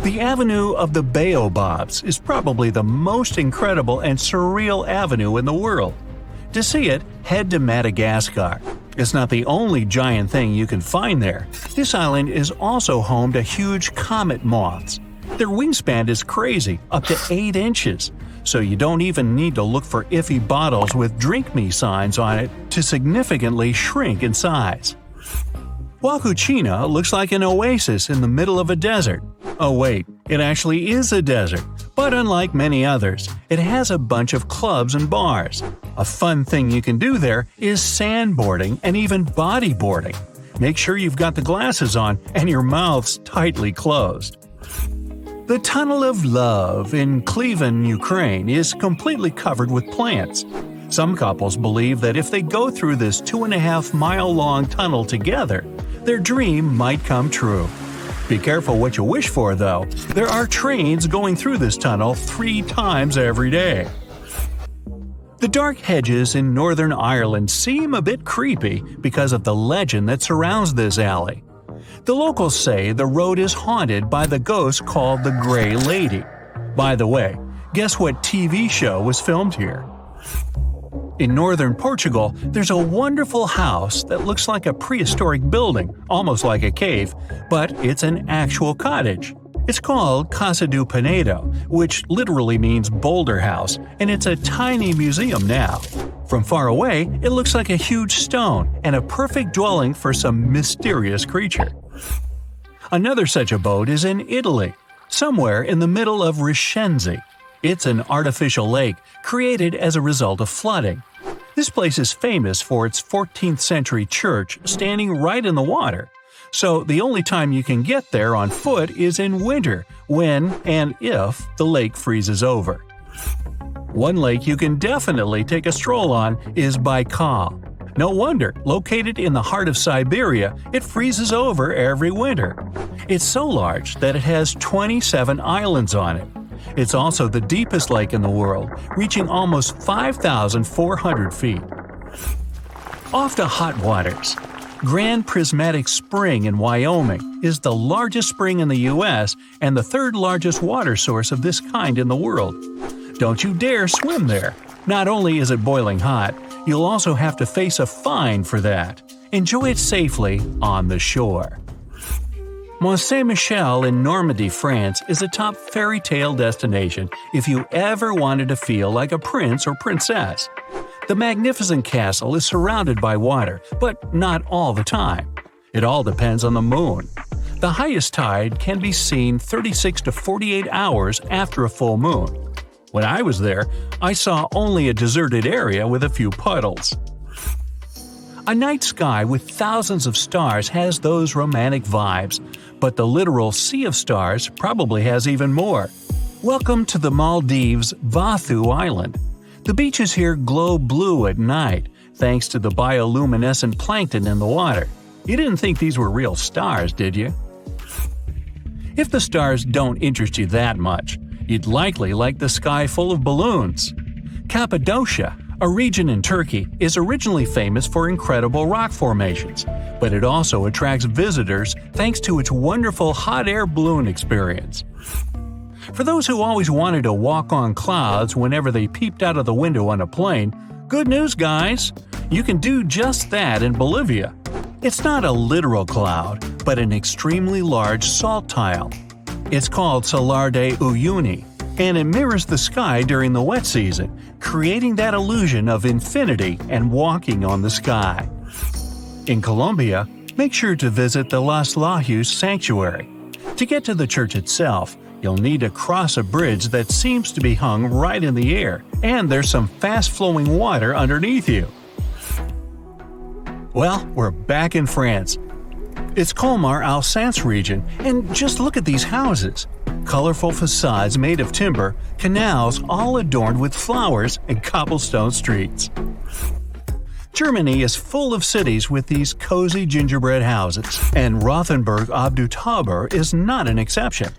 The Avenue of the BAOBABS is probably the most incredible and surreal avenue in the world. To see it, head to Madagascar. It's not the only giant thing you can find there. This island is also home to huge comet moths. Their wingspan is crazy, up to 8 inches, so you don't even need to look for iffy bottles with "Drink Me" signs on it to significantly shrink in size. HUACACHINA looks like an oasis in the middle of a desert. Oh wait, it actually is a desert, but unlike many others, it has a bunch of clubs and bars. A fun thing you can do there is sandboarding and even bodyboarding. Make sure you've got the glasses on and your mouth's tightly closed. The Tunnel of Love in KLEVAN, Ukraine is completely covered with plants. Some couples believe that if they go through this 2.5-mile-long tunnel together, their dream might come true. Be careful what you wish for, though. There are trains going through this tunnel 3 times every day. The Dark Hedges in Northern Ireland seem a bit creepy because of the legend that surrounds this alley. The locals say the road is haunted by the ghost called the Grey Lady. By the way, guess what TV show was filmed here? In northern Portugal, there's a wonderful house that looks like a prehistoric building, almost like a cave, but it's an actual cottage. It's called Casa do Penedo, which literally means boulder house, and it's a tiny museum now. From far away, it looks like a huge stone and a perfect dwelling for some mysterious creature. Another such abode is in Italy, somewhere in the middle of Riscenzi. It's an artificial lake created as a result of flooding. This place is famous for its 14th century church standing right in the water. So the only time you can get there on foot is in winter, when and if the lake freezes over. One lake you can definitely take a stroll on is Baikal. No wonder, located in the heart of Siberia, it freezes over every winter. It's so large that it has 27 islands on it. It's also the deepest lake in the world, reaching almost 5,400 feet. Off to hot waters. Grand Prismatic Spring in Wyoming is the largest spring in the U.S. and the 3rd largest water source of this kind in the world. Don't you dare swim there. Not only is it boiling hot, you'll also have to face a fine for that. Enjoy it safely on the shore. MICHEL in Normandy, France is a top fairy tale destination if you ever wanted to feel like a prince or princess. The magnificent castle is surrounded by water, but not all the time. It all depends on the moon. The highest tide can be seen 36 to 48 hours after a full moon. When I was there, I saw only a deserted area with a few puddles. A night sky with thousands of stars has those romantic vibes, but the literal sea of stars probably has even more. Welcome to the Maldives' Vathu Island. The beaches here glow blue at night, thanks to the bioluminescent plankton in the water. You didn't think these were real stars, did you? If the stars don't interest you that much, you'd likely like the sky full of balloons. Cappadocia, a region in Turkey, is originally famous for incredible rock formations, but it also attracts visitors thanks to its wonderful hot air balloon experience. For those who always wanted to walk on clouds whenever they peeped out of the window on a plane, good news, guys! You can do just that in Bolivia. It's not a literal cloud, but an extremely large salt tile. It's called SALAR de UYUNI, and it mirrors the sky during the wet season, creating that illusion of infinity and walking on the sky. In Colombia, make sure to visit the Los Lajos Sanctuary. To get to the church itself, you'll need to cross a bridge that seems to be hung right in the air, and there's some fast-flowing water underneath you. Well, we're back in France. It's COLMAR Alsace region, and just look at these houses. Colorful facades made of timber, canals all adorned with flowers, and cobblestone streets. Germany is full of cities with these cozy gingerbread houses, and Rothenburg ob der Tauber is not an exception.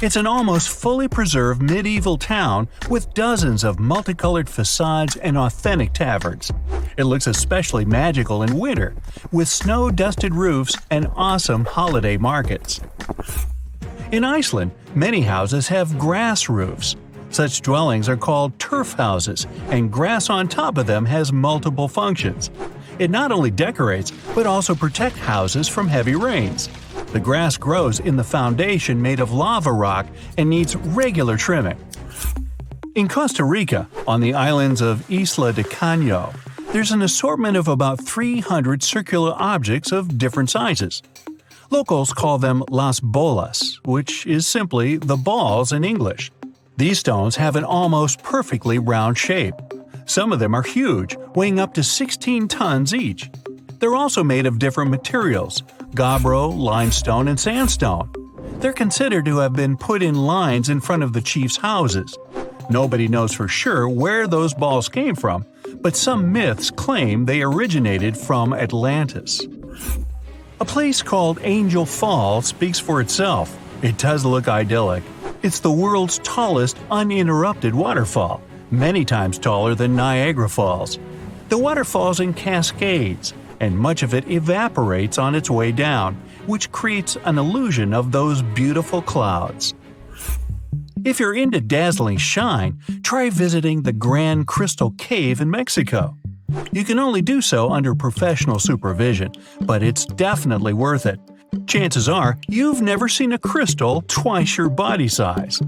It's an almost fully preserved medieval town with dozens of multicolored facades and authentic taverns. It looks especially magical in winter, with snow-dusted roofs and awesome holiday markets. In Iceland, many houses have grass roofs. Such dwellings are called turf houses, and grass on top of them has multiple functions. It not only decorates, but also protects houses from heavy rains. The grass grows in the foundation made of lava rock and needs regular trimming. In Costa Rica, on the islands of Isla de Caño, there's an assortment of about 300 circular objects of different sizes. Locals call them las bolas, which is simply the balls in English. These stones have an almost perfectly round shape. Some of them are huge, weighing up to 16 tons each. They're also made of different materials – gabbro, limestone, and sandstone. They're considered to have been put in lines in front of the chief's houses. Nobody knows for sure where those balls came from, but some myths claim they originated from Atlantis. A place called Angel Falls speaks for itself. It does look idyllic. It's the world's tallest uninterrupted waterfall, many times taller than Niagara Falls. The water falls in cascades, and much of it evaporates on its way down, which creates an illusion of those beautiful clouds. If you're into dazzling shine, try visiting the Grand Crystal Cave in Mexico. You can only do so under professional supervision, but it's definitely worth it. Chances are you've never seen a crystal twice your body size.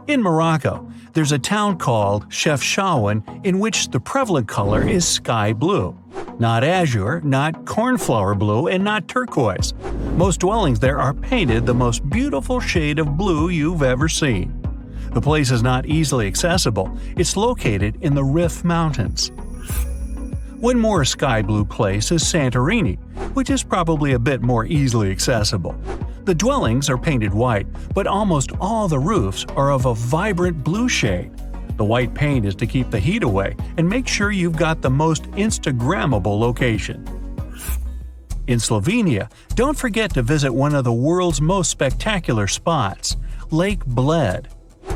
In Morocco, there's a town called Chefchaouen in which the prevalent color is sky blue. Not azure, not cornflower blue, and not turquoise. Most dwellings there are painted the most beautiful shade of blue you've ever seen. The place is not easily accessible. It's located in the Rif Mountains. One more sky blue place is Santorini, which is probably a bit more easily accessible. The dwellings are painted white, but almost all the roofs are of a vibrant blue shade. The white paint is to keep the heat away and make sure you've got the most Instagrammable location. In Slovenia, don't forget to visit one of the world's most spectacular spots, Lake Bled.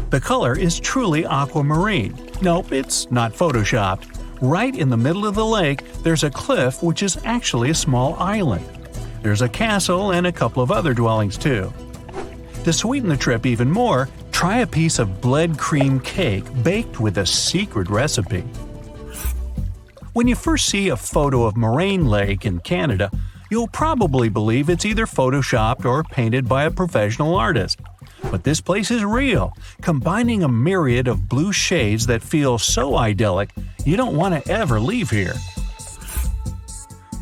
The color is truly aquamarine. Nope, it's not photoshopped. Right in the middle of the lake, there's a cliff which is actually a small island. There's a castle and a couple of other dwellings too. To sweeten the trip even more, try a piece of Bled cream cake baked with a secret recipe. When you first see a photo of Moraine Lake in Canada, you'll probably believe it's either photoshopped or painted by a professional artist. But this place is real, combining a myriad of blue shades that feel so idyllic you don't want to ever leave here.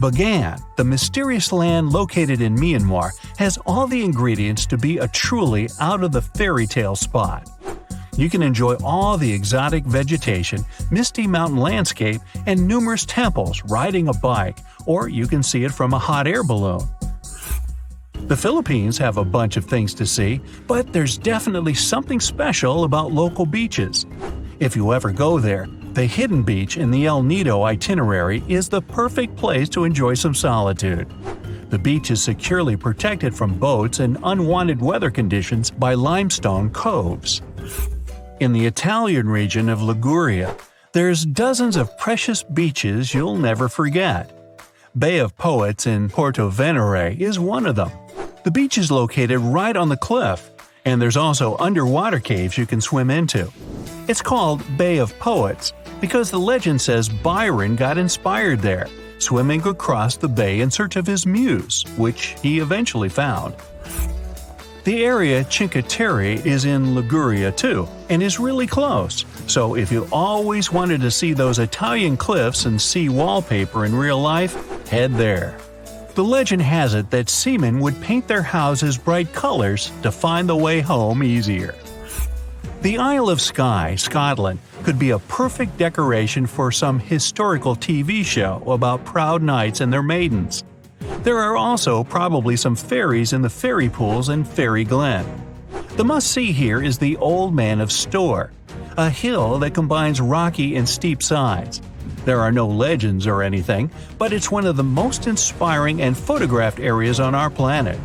Bagan, the mysterious land located in Myanmar, has all the ingredients to be a truly out-of-the-fairy-tale spot. You can enjoy all the exotic vegetation, misty mountain landscape, and numerous temples riding a bike, or you can see it from a hot air balloon. The Philippines have a bunch of things to see, but there's definitely something special about local beaches. If you ever go there, the hidden beach in the El Nido itinerary is the perfect place to enjoy some solitude. The beach is securely protected from boats and unwanted weather conditions by limestone coves. In the Italian region of Liguria, there's dozens of precious beaches you'll never forget. Bay of Poets in Porto Venere is one of them. The beach is located right on the cliff, and there's also underwater caves you can swim into. It's called Bay of Poets because the legend says Byron got inspired there, swimming across the bay in search of his muse, which he eventually found. The area CINQUETERRE is in Liguria too, and is really close, so if you always wanted to see those Italian cliffs and sea wallpaper in real life, head there. The legend has it that seamen would paint their houses bright colors to find the way home easier. The Isle of Skye, Scotland, could be a perfect decoration for some historical TV show about proud knights and their maidens. There are also probably some fairies in the fairy pools in Fairy Glen. The must-see here is the Old Man of Storr, a hill that combines rocky and steep sides. There are no legends or anything, but it's one of the most inspiring and photographed areas on our planet.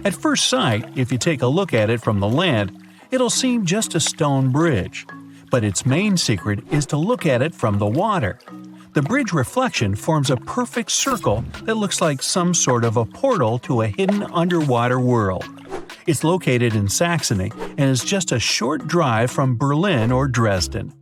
At first sight, if you take a look at it from the land, it'll seem just a stone bridge. But its main secret is to look at it from the water. The bridge reflection forms a perfect circle that looks like some sort of a portal to a hidden underwater world. It's located in Saxony and is just a short drive from Berlin or Dresden.